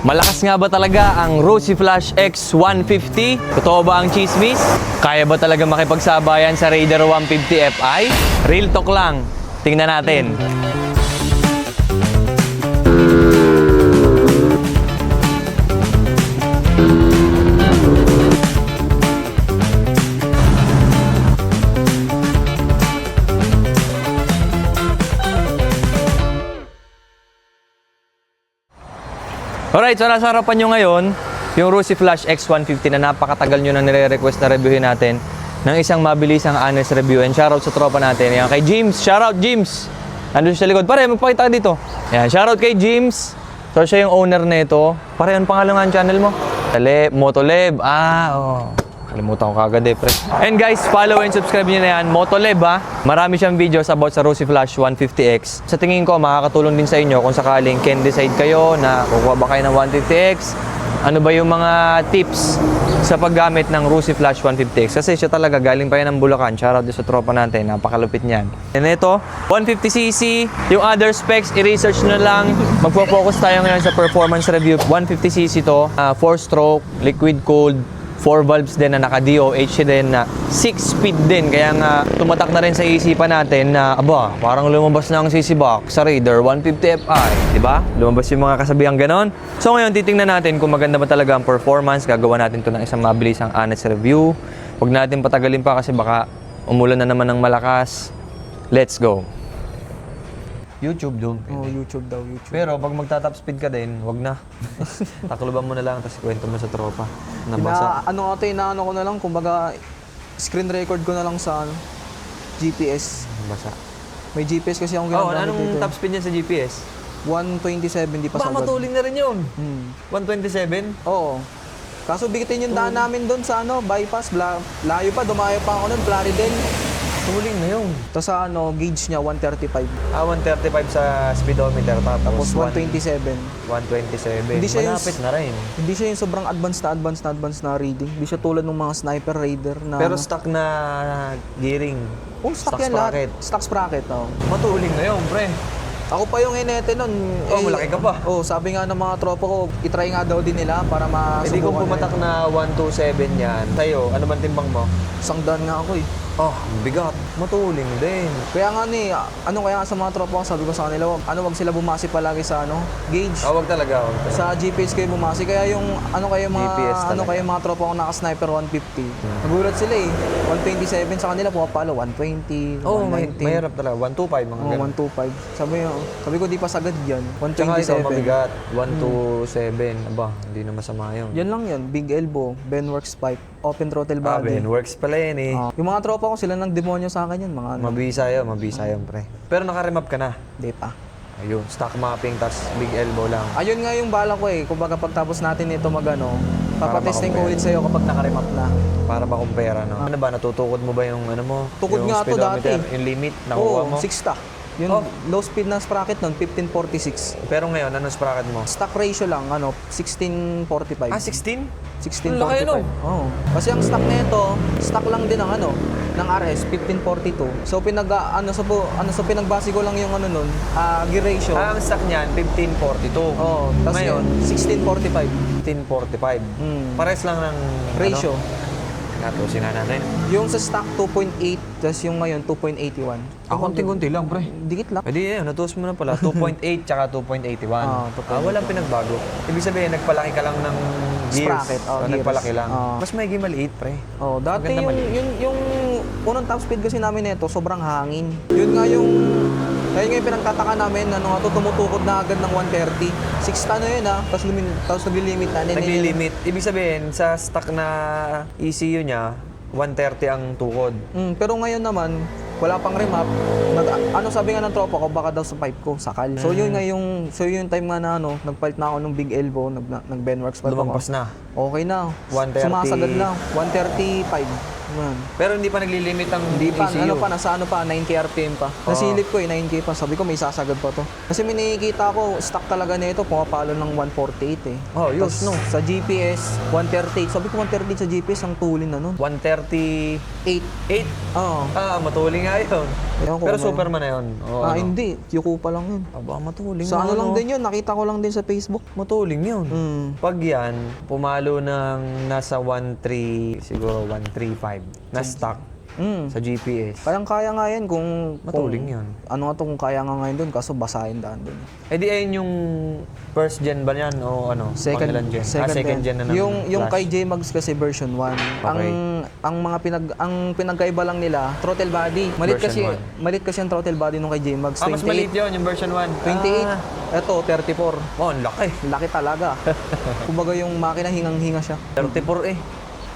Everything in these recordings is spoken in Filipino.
Malakas nga ba talaga ang Rosy Flash X150? Totoo ba ang chismis? Kaya ba talaga makipagsabayan sa Raider 150 Fi? Real talk lang. Tingnan natin. Alright, so nasa harapan nyo ngayon yung Rosy Flash X150 na napakatagal nyo na nire-request na reviewin natin ng isang mabilisang honest review. And shoutout sa tropa natin. Yan, kay James. Shoutout, James! Nandun siya sa likod. Pare, magpakita ka dito. Yan, shoutout kay James. So, siya yung owner na ito. Pare, anong pangalan nga ang channel mo? Motoleb. Kalimutan ko kagad pre. And guys, follow and subscribe nyo na yan. Motoleb Marami siyang videos about sa Rosy Flash 150X. Sa tingin ko, makakatulong din sa inyo kung sakaling can decide kayo na kukuha ba kayo ng 150X. Ano ba yung mga tips sa paggamit ng Rosy Flash 150X? Kasi siya talaga, galing pa yan ng Bulacan. Shoutout din sa tropa natin. Napakalupit niyan. And ito, 150cc. Yung other specs, i-research na lang. Magpo-focus tayo ngayon sa performance review. 150cc to. 4-stroke, liquid cooled. 4 valves din na naka-DOH din na 6-speed din. Kaya nga tumatak na rin sa isipan natin na parang lumabas na ang CC box sa Raider 150 Fi. Diba? Lumabas yung mga kasabihang ganon. So ngayon titingnan natin kung maganda ba talaga ang performance. Gagawa natin to ng isang mabilisang honest review. Huwag natin patagalin pa kasi baka umulan na naman ng malakas. Let's go! YouTube doon. YouTube daw, YouTube. Pero pag magta-top speed ka din, wag na. Takluban mo na lang, tapos kwento mo sa tropa. Nabasa. Inaano ko na lang, kumbaga, screen record ko na lang sa GPS. Nabasa. May GPS kasi akong ginagamit anong dito. top speed niya sa GPS? 127, di pa Baka sagad. matuling na rin yun. 127? Oo. Kaso bigitin yung daan namin doon sa bypass. Layo pa, dumayo pa ako nun, Plaridel. Tuling na yun. Tapos sa gauge niya, 135. 135 sa speedometer. Tapos 127. 127. Hindi siya Malapit na rin. Hindi siya yung sobrang advanced na reading. Hindi siya tulad ng mga sniper raider na... Pero stock na gearing. stock sprocket. yan lahat. Stock sprocket, Matuling na yun, pre. Ako pa yung inete nun. Malaki ka pa. Sabi nga ng mga tropa ko, itry nga daw din nila para masubukan. Hindi kung pumatak na 127 yan. Sa'yo, ano bang timbang mo? 100 nga ako Bigat. Matuling din. Kaya nga kaya sa mga tropa ko, sabi ko sa kanila, wag sila bumasi palagi sa gauge. Wag talaga. Sa GPS kayo bumasi. Kaya yung GPS talaga. mga tropa ko naka-sniper 150. Nagulat sila 127 sa kanila pumapalo 120, 190. Mahirap talaga. 125 mga ganun. 125. Sabi ko di pa sagad yan. Tsaka ito 127. mabigat. 127. Hindi na masama yun. Yan lang yan. Big elbow, Benworks pipe, open throttle body. Works pala yun Yung mga tropa ko, sila nang demonyo sa akin yan. Mabisa yun, pre. Pero naka-remap ka na. Di pa. Ayun, stock mapping, tas big elbow lang. Ayun nga yung bala ko Kumbaga pagtapos natin ito papatesting ko ulit sa'yo kapag nakaremap na. Para makumpara, no? Ano ba, natutukod mo ba yung Tukod yung nga to dati. Yung limit, nakuha mo? 6 Yung low speed na sprocket nun, 1546. Pero ngayon, anong sprocket mo? Stock ratio lang, 1645. 16? 1645. Laki, no? Oo. Kasi ang stock nito, stock lang din ng ng RS 1542. So sa pinagbase ko lang yung nun, gear ratio. Ang stock niyan 1542. Oo, tapos ngayon 1645. 1545. Pares lang ng Ratio. Natusin na natin. Yung sa stock 2.8, tapos yung ngayon 2.81. Konti-konti lang, pre. Dikit lang. Natuos mo na pala. 2.8 tsaka 2.81. Wala pinagbago. Ibig sabihin, nagpalaki ka lang ng gears. Sprocket, gears. Nagpalaki lang. Mas may maliit, pre. Dati yung unang top speed kasi namin nito, sobrang hangin. Yun nga yung pinagtataka namin, tumutukod na agad ng 130. 6 yun tapos naglilimit na. Naglilimit. Ibig sabihin, sa stock na ECU niya, 130 ang tukod. Pero ngayon naman, wala pang remap. Sabi nga ng tropa ko, baka daw sa pipe ko, sakal. So yun nga yung time nga na nagpalit na ako ng big elbow, nag Benworks pa ako. Lumampas na. Okay na. 130. Sumasagad na. 135. Man. Pero hindi pa naglilimit ang Hindi pa, ECU. nasa 9K RPM pa. Nasilip ko 9K pa. Sabi ko may sasagad pa to. Kasi may nakikita ko, stock talaga nito, pumapalo ng 148 eh. Oh, yus, Tas no? Sa GPS, 138. Sabi ko 138 sa GPS, ang tulin na nun. 138. 8. Oo. Matuling nga yun. Ewan ko Pero kung Superman na yun. O, ano? Hindi. Yuko pa lang yun. Aba, matuling Sa nga, ano lang din yun, nakita ko lang din sa Facebook. Matuling yun. Mm. Pag yan, pumalo ng nasa 1.3, siguro 1.35 na stock Mm. sa GPS. Kayang-kaya nga yan kung... Matuling kung, yun. Ano nga to kung kaya nga ngayon dun, kaso basahin daan dun. Eh di ayun yung first gen ba yan o ano? Second, Pangilan gen? Second gen na ng yung Flash. kay J-Max kasi version 1. Okay. Ang pinagkaiba lang nila, throttle body. Malit Version malit kasi ang throttle body nung kay J-Max. Mas maliit yun, yung version 1. 28. Ito 34. Oh, ang laki. Laki talaga. Kumbaga yung makina hingang-hinga siya. 34 eh.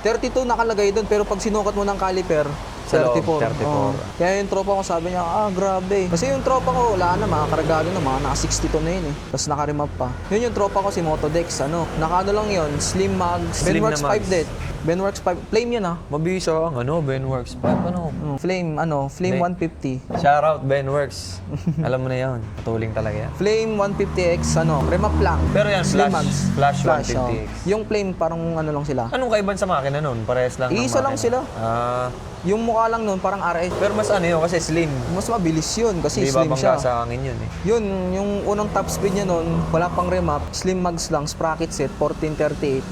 32 nakalagay doon pero pag sinukat mo ng caliper, Sa loob, 34. 34. Oo. Kaya yung tropa ko sabi niya, grabe. Kasi yung tropa ko, wala na, makakargado na, mga naka 62 na yun eh. Tapos naka-remap pa. Yun yung tropa ko si Motodex, naka lang yun, Slim Mags, Slim Benworks na mags. 5 din. Benworks 5, flame yun Mabisa ang Benworks 5. Flame, flame Hindi. 150. Shoutout Benworks. Alam mo na yan. Patuling talaga yan. Flame 150X, remap lang. Pero yan, Slim Flash- Mags. Flash oh. 150X. Yung flame, parang lang sila. Anong kaiban sa makina nun? Parehas lang ng Isa lang makina. sila. Ah, Yung mukha lang nun, parang RS. pero mas ano yun kasi slim. Mas mabilis yun kasi Di slim babangga siya. sa hangin yun eh. Yun, yung unang top speed niya nun, wala pang remap, slim mags lang, sprocket set, 1438.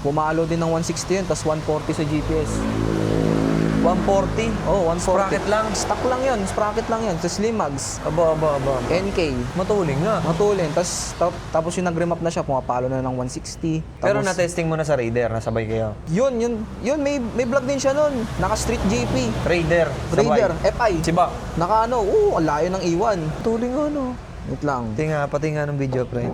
Pumalo din ng 160 yun, tapos 140 sa GPS. 140? Oh, 140. Sprocket lang? Stock lang yun, sprocket lang yun, sa slim mags. Aba. NK. Matuling nga. Matulin, tapos yung nag-remap na siya, pumapalo na ng 160. Pero Tapos, na-testing mo na sa Raider, nasabay kayo. yun, may vlog din siya nun. Naka Street GP. Raider, Raider, sabay. FI. Siba. Naka ang layo ng iwan. Tuling nga no. Wait lang. Pati nga ng video, pre.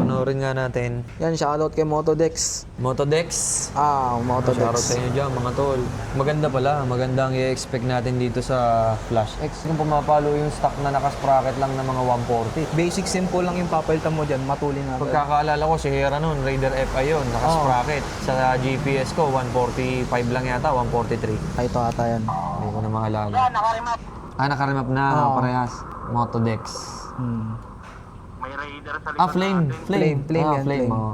Panoorin nga natin. Yan, shoutout kay Motodex. Motodex. Shoutout Motodex. sa inyo dyan, mga tol. Maganda pala. Maganda ang i-expect natin dito sa Flash X. Kung pumapalo yung stock na nakasprocket lang ng mga 140. Basic simple lang yung papalitan mo dyan, matulin na. Pagkakaalala ko, si Hera nun, Raider FI yun, nakasprocket. Sa GPS ko, 145 lang yata, 143. Ito ata yan. Hindi ko na maalala. Naka-remap na, parehas. Motodex. May Raider sa likod Flame. natin. Flame. Flame yan, flame. oo.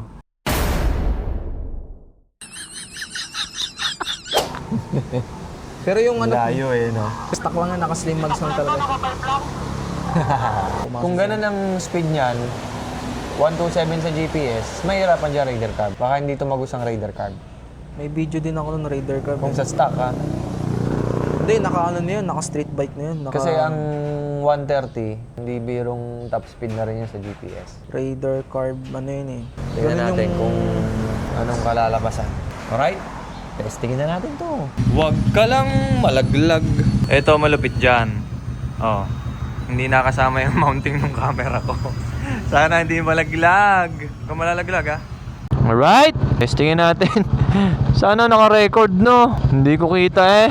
Pero yung Layo eh, no? stock lang yan, naka-slim mags lang talaga. Kung ganun ang speed niyan, 127 sa GPS, mahirapan dyan Raider card. Baka hindi tumagos ang Raider card. May video din ako ng Raider car. Kung sa stock ha. Hindi, naka na yun, naka street bike na yun. Kasi ang 130, hindi birong top speed na rin yun sa GPS. Raider carb, yun eh. Tingnan Ganun natin yung- kung anong kalalabasan. Alright? Testingin na natin to. Huwag ka lang malaglag. Ito malupit dyan. Oh. Hindi nakasama yung mounting ng camera ko. Sana hindi malaglag. Kung malalaglag ha. Alright. Testingin natin. Sana naka-record no. Hindi ko kita eh.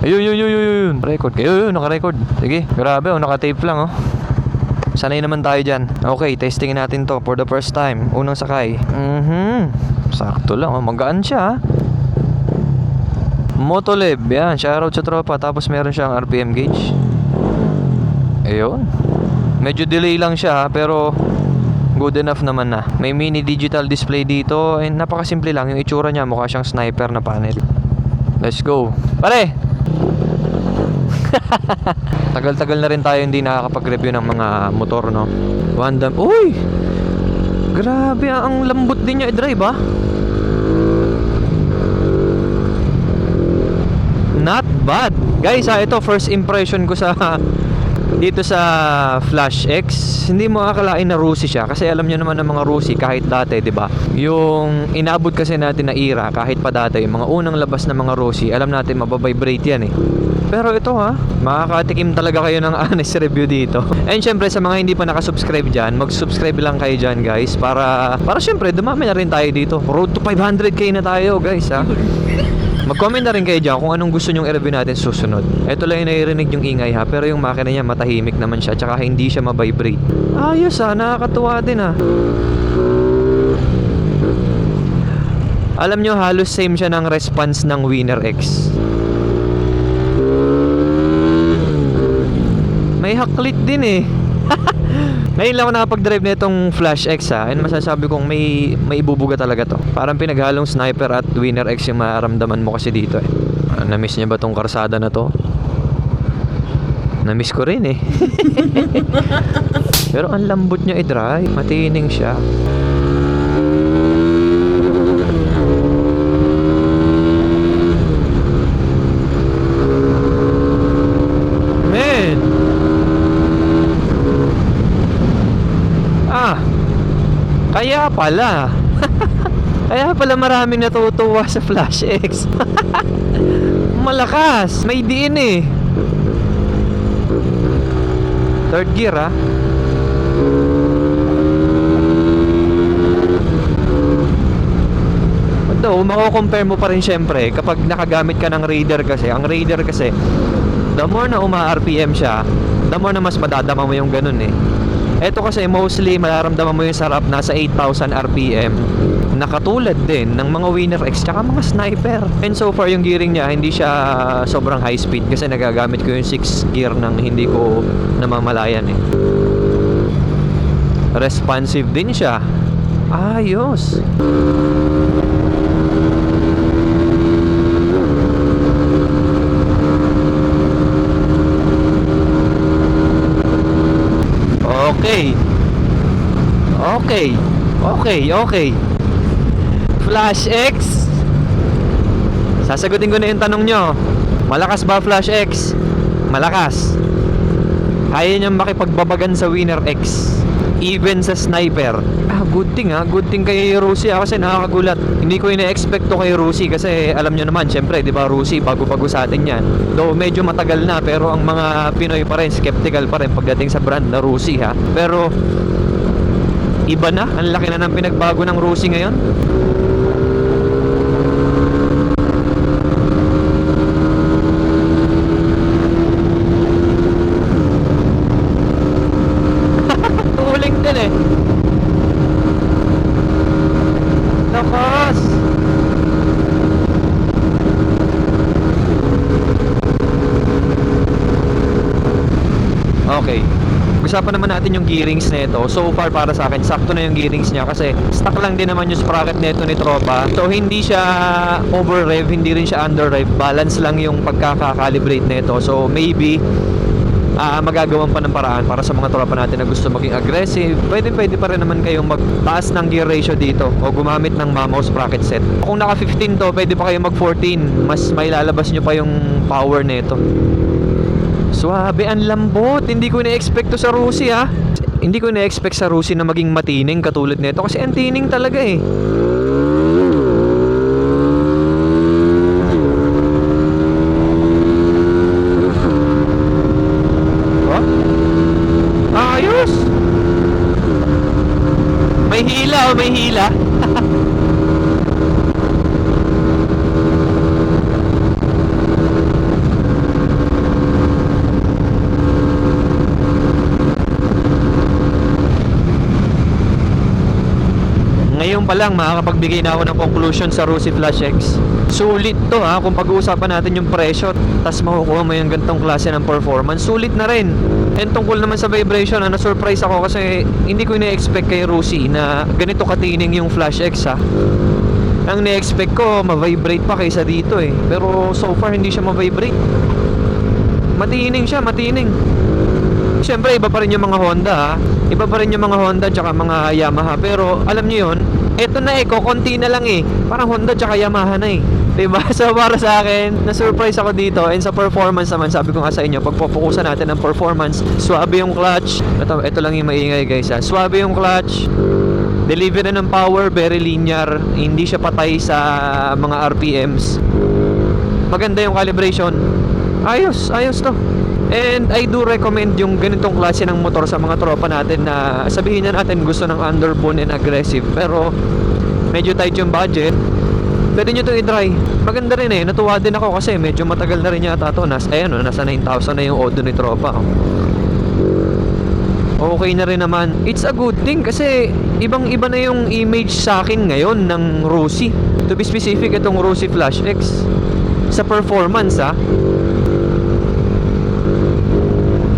Ayun. Record kayo. Naka-record. Sige. Grabe naka-tape lang Sanay naman tayo dyan. Okay, testingin natin to for the first time. Unang sakay. Sakto lang. Magaan siya Motolib. Yan. Shoutout sa tropa. Tapos meron siyang RPM gauge. Ayun. Medyo delay lang siya pero good enough naman na. May mini digital display dito. And napakasimple lang. Yung itsura niya mukha siyang sniper na panel. Let's go. Pare! Tagal-tagal na rin tayo hindi nakakapag-review ng mga motor, no? Uy! Grabe, ang lambot din niya i-drive, Not bad. Guys, ito first impression ko sa dito sa Flash X. Hindi mo akalain na Rusi siya kasi alam niyo naman ng mga Rusi kahit dati, 'di ba? Yung inaabot kasi natin na era kahit pa dati, yung mga unang labas ng mga Rusi, alam natin mababibrate yan Pero ito makakatikim talaga kayo ng honest review dito. And syempre sa mga hindi pa nakasubscribe dyan, mag-subscribe lang kayo dyan guys para syempre dumami na rin tayo dito. Road to 500k na tayo guys Mag-comment na rin kayo dyan kung anong gusto nyong i-review natin susunod. Ito lang yung naririnig yung ingay pero yung makina niya matahimik naman siya tsaka hindi siya mabibrate. Ayos nakakatuwa din Alam nyo, halos same siya ng response ng Winner X. May haklit din eh. Ngayon lang ako nakapag-drive na itong Flash X ha. And masasabi kong may ibubuga talaga to. Parang pinaghalong Sniper at Winner X yung mararamdaman mo kasi dito eh. Na-miss niya ba tong karsada na to? Na-miss ko rin eh. Pero ang lambot niya i-drive. Matining siya. Kaya pala. Kaya pala maraming natutuwa sa Flash X. Malakas. May diin eh. Third gear ah. Although, mako-compare mo pa rin syempre kapag nakagamit ka ng Raider kasi. Ang Raider kasi, the more na uma-RPM siya, the more na mas madadama mo yung ganun eh. Ito kasi mostly mararamdaman mo yung sarap nasa 8,000 RPM na katulad din ng mga Winner X tsaka mga Sniper. And so far yung gearing niya hindi siya sobrang high speed kasi nagagamit ko yung 6 gear nang hindi ko namamalayan eh. Responsive din siya. Ayos. Okay. Flash X. Sasagutin ko na yung tanong nyo. Malakas ba Flash X? Malakas. Kaya niyang makipagbabagan sa Winner X. Even sa Sniper. Good thing kay Rusi kasi nakakagulat. Hindi ko ina-expect to kay Rusi kasi alam nyo naman, syempre, di ba Rusi, bago sa atin yan. Though medyo matagal na, pero ang mga Pinoy pa rin, skeptical pa rin pagdating sa brand na Rusi ha. Pero iba na, ang laki na ng pinagbago ng Rusi ngayon. Uling din eh. Lakas. Okay. Usapan naman natin yung gearings na ito. So far para sa akin, sakto na yung gearings niya kasi stock lang din naman yung sprocket nito ni Tropa. So hindi siya over rev, hindi rin siya under rev. Balance lang yung pagkaka-calibrate nito. So maybe magagawan pa ng paraan para sa mga tropa natin na gusto maging aggressive. Pwede pa rin naman kayong magtaas ng gear ratio dito o gumamit ng Mamo sprocket set. Kung naka 15 to, pwede pa kayong mag 14. Mas may lalabas nyo pa yung power nito. Suwabe, ang lambot. Hindi ko na-expect to sa Rusi ha. Hindi ko na-expect sa Rusi na maging matining katulad nito kasi ang tining talaga eh. Ayos. May hila. Ngayon pa lang makakapagbigay na ako ng conclusion sa Rusi Flash X. Sulit to ha, kung pag-uusapan natin yung presyo tas makukuha mo yung gantong klase ng performance, sulit na rin. And tungkol naman sa vibration, na-surprise ako kasi hindi ko na-expect kay Rusi na ganito katining yung Flash X ha. Ang na-expect ko, ma-vibrate pa kaysa dito eh. Pero so far hindi siya ma-vibrate. Matining siya, matining. Siyempre iba pa rin yung mga Honda ha. Iba pa rin yung mga Honda tsaka mga Yamaha. Pero alam nyo yun, eto na eh, konti na lang eh. Parang Honda tsaka Yamaha na eh. Diba? So para sa akin, na-surprise ako dito. And sa performance naman, sabi ko nga sa inyo, pagpopokusan natin ng performance, swabe yung clutch. Ito lang yung maingay guys ha. Swabe yung clutch. Delivery ng power, very linear. Hindi siya patay sa mga RPMs. Maganda yung calibration. Ayos to. And I do recommend yung ganitong klase ng motor sa mga tropa natin na sabihin na natin gusto ng underbone and aggressive pero medyo tight yung budget. Pwede nyo ito i-try. Maganda rin eh. Natuwa din ako kasi medyo matagal na rin yata ito. Nasa 9,000 na yung Odo ni tropa. Okay na rin naman. It's a good thing kasi ibang-iba na yung image sa akin ngayon ng Rusi. To be specific, itong Rusi Flash X. Sa performance,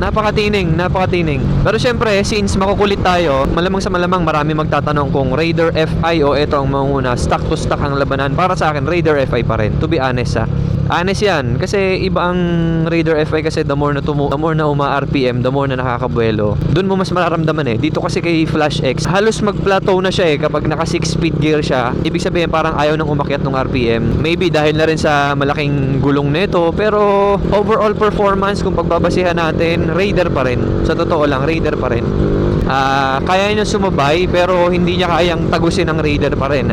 napakatining. Pero syempre, since makukulit tayo, malamang sa malamang marami magtatanong kung Raider FI o ito ang manguna, stock to stock ang labanan. Para sa akin, Raider FI pa rin. To be honest, honest yan. Kasi iba ang Raider FI kasi the more na uma-RPM, the more na nakakabuelo. Doon mo mas mararamdaman eh. Dito kasi kay Flash X, halos mag-plateau na siya eh kapag naka 6-speed gear siya. Ibig sabihin parang ayaw nang umakyat ng RPM. Maybe dahil na rin sa malaking gulong nito, pero overall performance kung pagbabasihan natin, Raider pa rin. Sa totoo lang, Raider pa rin. Kaya niya sumabay pero hindi niya kayang tagusin ang Raider pa rin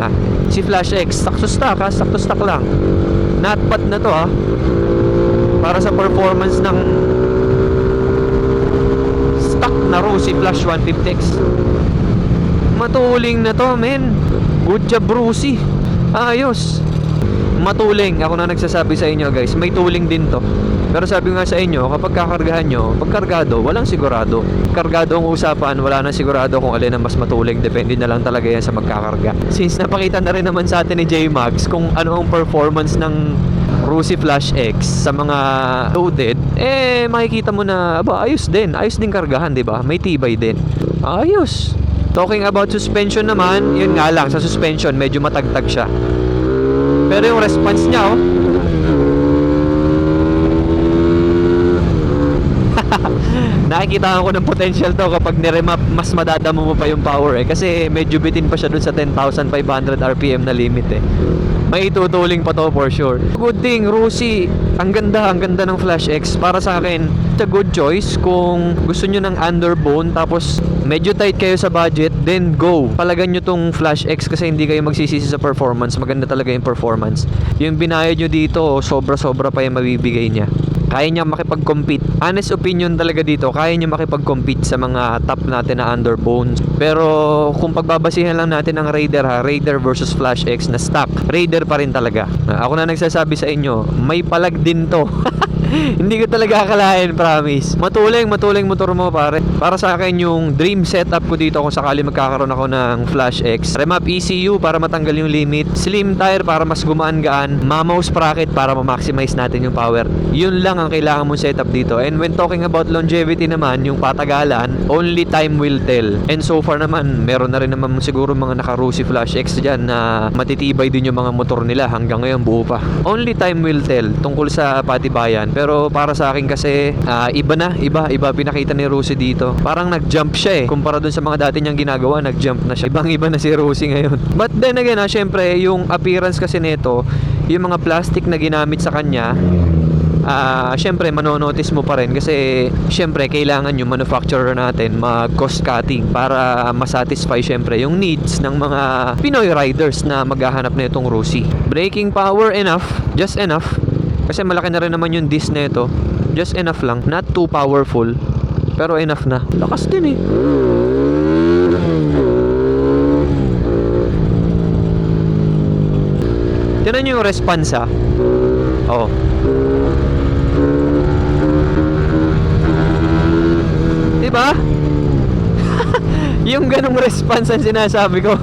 Si Flash X, stock to stock lang. Not bad na to para sa performance ng stock na Rusi Flash 150X. Matuling na to, men. Good job, Rusi. Ayos. Matuling. Ako na nagsasabi sa inyo, guys. May tuling din to. Pero sabi nga sa inyo, kapag kakargahan nyo, pag kargado, walang sigurado. Kargado ang usapan, wala nang sigurado kung alin ang mas matuling. Depende na lang talaga yan sa magkakarga. Since napakita na rin naman sa atin ni J-Max kung ano ang performance ng Rusi Flash X sa mga loaded, makikita mo na, ayos din kargahan, di ba? May tibay din. Ayos. Talking about suspension naman, yun nga lang, sa suspension, medyo matagtag siya. Pero yung response niya, nakikita ko ng potential to kapag niremap, mas madadamo mo pa yung power kasi medyo bitin pa siya dun sa 10,500 RPM na limit may itutuling pa to for sure. Good thing, Rusi, ang ganda ng Flash X. Para sa akin, it's a good choice kung gusto nyo ng underbone tapos medyo tight kayo sa budget, then go. Palagan nyo tong Flash X kasi hindi kayo magsisisi sa performance. Maganda talaga yung performance. Yung binayad nyo dito, sobra-sobra pa yung mabibigay niya. Kaya niya makipag-compete. Honest opinion talaga dito, kaya niya makipag-compete sa mga top natin na underbones. Pero kung pagbabasihan lang natin ang Raider Raider versus Flash X na stock, Raider pa rin talaga. Ako na nagsasabi sa inyo, may palag din to. Hindi ko talaga akalain, promise. Matuling motor mo, pare. Para sa akin yung dream setup ko dito kung sakali magkakaroon ako ng Flash X. Remap ECU para matanggal yung limit, slim tire para mas gumaan-gaan, mamaw sprocket para ma-maximize natin yung power. Yun lang ang kailangan mong setup dito. And when talking about longevity naman, yung patagalan, only time will tell. And so far naman, meron na rin naman siguro mga naka-Rusi Flash X dyan na matitibay din yung mga motor nila hanggang ngayon buo pa. Only time will tell tungkol sa patibayan. Pero para sa akin kasi iba pinakita ni Rusi dito. Parang nag-jump siya kumpara dun sa mga dati niyang ginagawa, nag-jump na siya. Ibang-iba na si Rusi ngayon. But then again syempre yung appearance kasi nito, yung mga plastic na ginamit sa kanya, syempre manonotice mo pa rin kasi syempre kailangan yung manufacturer natin mag-cost cutting para masatisfy syempre yung needs ng mga Pinoy riders na maghahanap na itong Rusi. Braking power enough, just enough. Kasi malaki na rin naman yung disc na ito. Just enough lang. Not too powerful. Pero enough na. Lakas din Tignan nyo yung response Oh. Diba? Yung ganong response ang sinasabi ko.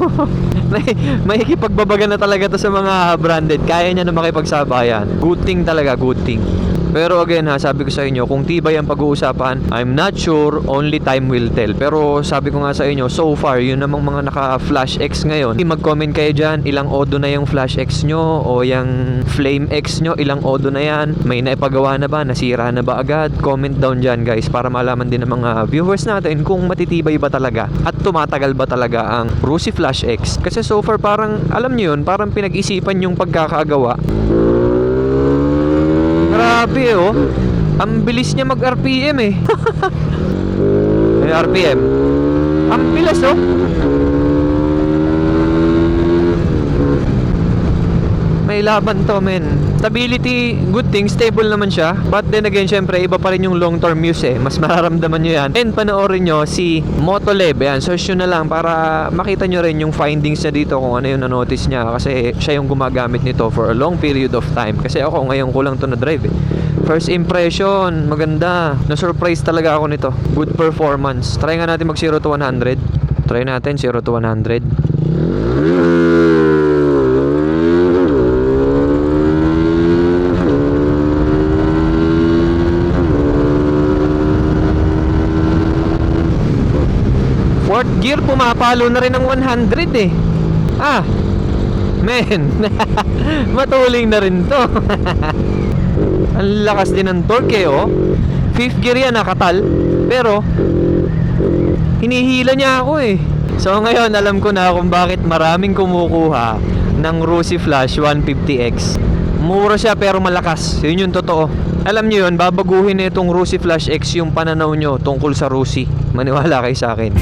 may ikipagbabaga na talaga to sa mga branded. Kaya niya na makipagsabayan. Good thing talaga, good thing. Pero again sabi ko sa inyo, kung tibay ang pag-uusapan, I'm not sure, only time will tell. Pero sabi ko nga sa inyo, so far, yun namang mga naka-Flash X ngayon. Mag-comment kayo dyan, ilang odo na yung Flash X nyo o yung Flame X nyo, ilang odo na yan. May naipagawa na ba? Nasira na ba agad? Comment down dyan guys para malaman din ng mga viewers natin kung matitibay ba talaga at tumatagal ba talaga ang Rusi Flash X. Kasi so far parang, alam nyo yun, parang pinag-isipan yung pagkakagawa. Grabe ang bilis niya mag-RPM May RPM. Ang bilis May laban to, men. Stability, good thing, stable naman siya. But then again, syempre, iba pa rin yung long-term use Mas mararamdaman nyo yan. And panoorin nyo si Motoleb. Yan, search nyo na lang para makita nyo rin yung findings niya dito kung ano yung na-notice niya. Kasi siya yung gumagamit nito for a long period of time. Kasi ako, ngayon ko lang to na-drive First impression, maganda. Na-surprise talaga ako nito. Good performance. Try nga natin mag 0 to 100. Try natin 0 to 100. Fourth gear, pumapalo na rin ng 100 eh. Ah, men, matuling na rin to. Ang lakas din ng torque eh, oh. Fifth gear yan, nakatal. Pero, hinihila niya ako eh. So ngayon, alam ko na kung bakit maraming kumukuha ng Rusi Flash 150X. Mura siya pero malakas. Yun yung totoo. Alam niyo yun, babaguhin na itong Rusi Flash X yung pananaw nyo tungkol sa Rusi. Maniwala kayo sa akin.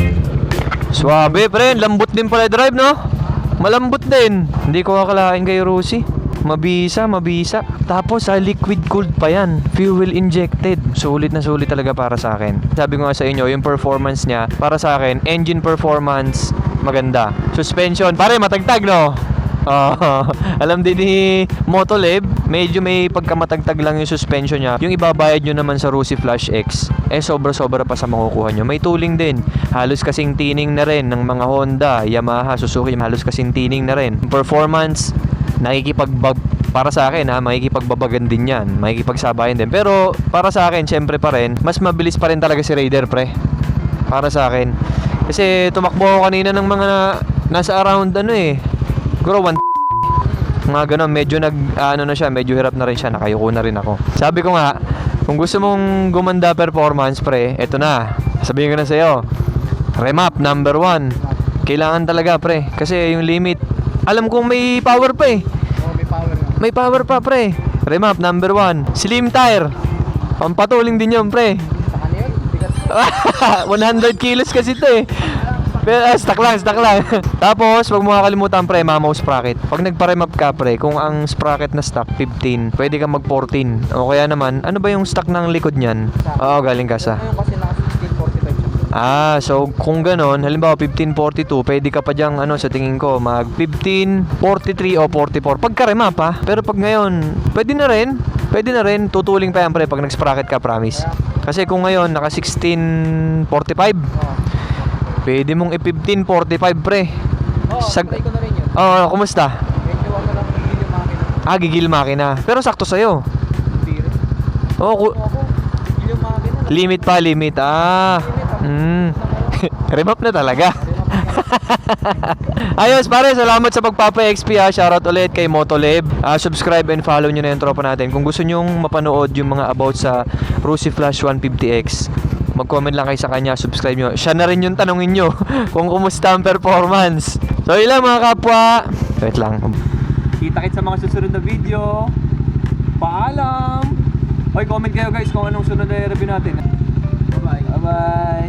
Swabe, pre. Lambot din pala drive, no? Malambot din. Hindi ko akalain kay Rusi. Mabisa. Tapos liquid cooled pa yan. Fuel injected. Sulit na sulit talaga para sa akin. Sabi ko nga sa inyo, yung performance niya, para sa akin, engine performance, maganda. Suspension, pare, matagtag, no? Alam din ni Motolib, medyo may pagkamatagtag lang yung suspension niya. Yung ibabayad nyo naman sa Rusi Flash X, sobra-sobra pa sa makukuha nyo. May tooling din. Halos kasing tining na rin ng mga Honda, Yamaha, Suzuki. Halos kasing tining na rin. Performance, para sa akin makikipagbabagan din yan. Makikipagsabayan din. Pero para sa akin, syempre pa rin, mas mabilis pa rin talaga si Raider, pre. Para sa akin. Kasi tumakbo ako kanina ng mga nasa around siguro mga ganun, medyo medyo hirap na rin siya, nakayuko na rin ako. Sabi ko nga, kung gusto mong gumanda performance, pre, eto na, sabihin ko na sa'yo, remap number 1. Kailangan talaga, pre, kasi yung limit, alam kong may power pa eh. May power pa, pre. Remap number 1. Slim tire, pampatuling din yun, pre. 100 kilos kasi ito eh. Pero stock lang. Tapos, wag mo kakalimutan, pre, mamaw sprocket. Pag nagpa-remap ka, pre, kung ang sprocket na stock 15, pwede ka mag 14. O kaya naman, ano ba yung stock ng likod niyan? Oo, galing kasa. Kasi naka 1645 siya. So kung ganon, halimbawa 1542, pwede ka pa diyang sa tingin ko, mag 1543 o 44. Pagka-remap ha. Pero pag ngayon, pwede na rin. Tutuling pa yan, pre, pag nag-sprocket ka, promise. Kasi kung ngayon, naka 1645, pwede mong i-1545, pre. Try ko na rin yun. Kumusta? Medyo lang gigil yung makina. Gigil makina. Pero sakto sa'yo. Hindi rin. Oo, Gigil yung makina. limit. Remap na talaga. Ayos, pare, salamat sa pagpapa-XP ha. Shoutout ulit kay Motolib. Subscribe and follow nyo na yung tropa natin. Kung gusto nyong mapanood yung mga about sa Rusi Flash 150X, mag-comment lang kayo sa kanya, subscribe nyo. Siya na rin yung tanongin nyo kung kumusta ang performance. So yun lang, mga kapwa. Wait lang. Kita-kit sa mga susunod na video. Paalam! Hoy, comment kayo guys kung anong sunod na review natin. Bye-bye. Bye-bye!